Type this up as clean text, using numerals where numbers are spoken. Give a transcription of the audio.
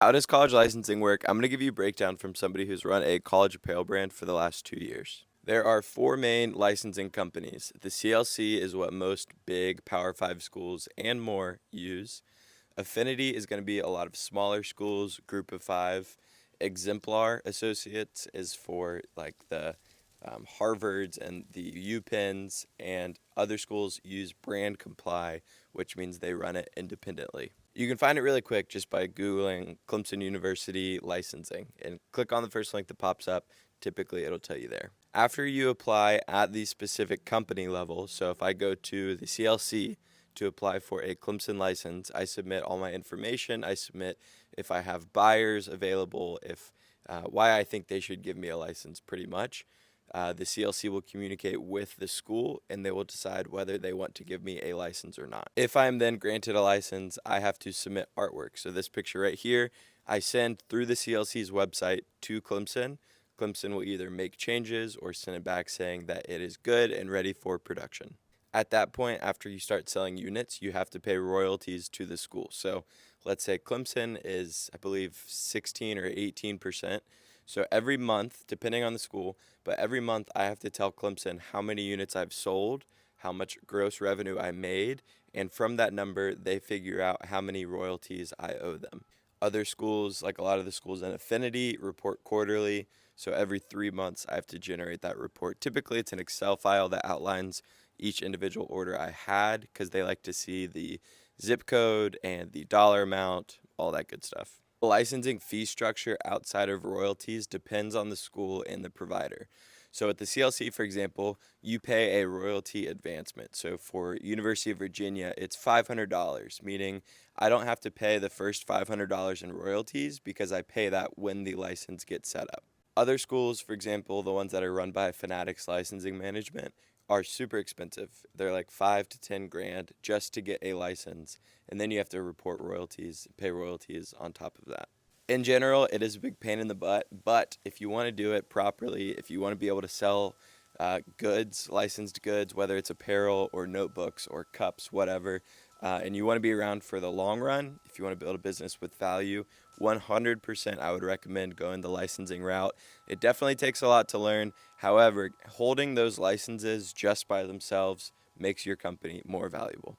How does college licensing work? I'm going to give you a breakdown from somebody who's run a college apparel brand for the last 2 years. There are four main licensing companies. The CLC is what most big Power 5 schools and more use. Affinity is going to be a lot of smaller schools, group of five. Exemplar Associates is for like the Harvards and the UPenns, and other schools use brand comply, which means they run it independently. You can find it really quick just by Googling Clemson University licensing and click on the first link that pops up. Typically, it'll tell you there. After you apply at the specific company level, so if I go to the CLC to apply for a Clemson license, I submit all my information. I submit if I have buyers available, if why I think they should give me a license, pretty much. The CLC will communicate with the school and they will decide whether they want to give me a license or not. If I am then granted a license, I have to submit artwork. So this picture right here, I send through the CLC's website to Clemson. Clemson will either make changes or send it back saying that it is good and ready for production. At that point, after you start selling units, you have to pay royalties to the school. So let's say Clemson is, I believe, 16 or 18%. So every month, depending on the school, but every month I have to tell Clemson how many units I've sold, how much gross revenue I made, and from that number, they figure out how many royalties I owe them. Other schools, like a lot of the schools in Affinity, report quarterly. So every 3 months, I have to generate that report. Typically, it's an Excel file that outlines each individual order I had because they like to see the zip code and the dollar amount, all that good stuff. The licensing fee structure outside of royalties depends on the school and the provider. So at the CLC, for example, you pay a royalty advancement. So for University of Virginia, it's $500, meaning I don't have to pay the first $500 in royalties because I pay that when the license gets set up. Other schools, for example, the ones that are run by Fanatics Licensing Management, are super expensive. They're like 5 to 10 grand just to get a license, and then you have to report royalties, pay royalties on top of that. In general, it is a big pain in the butt, but if you want to do it properly, if you want to be able to sell goods, licensed goods, whether it's apparel or notebooks or cups, whatever, and you want to be around for the long run, if you want to build a business with value, 100% I would recommend going the licensing route. It definitely takes a lot to learn. However, holding those licenses just by themselves makes your company more valuable.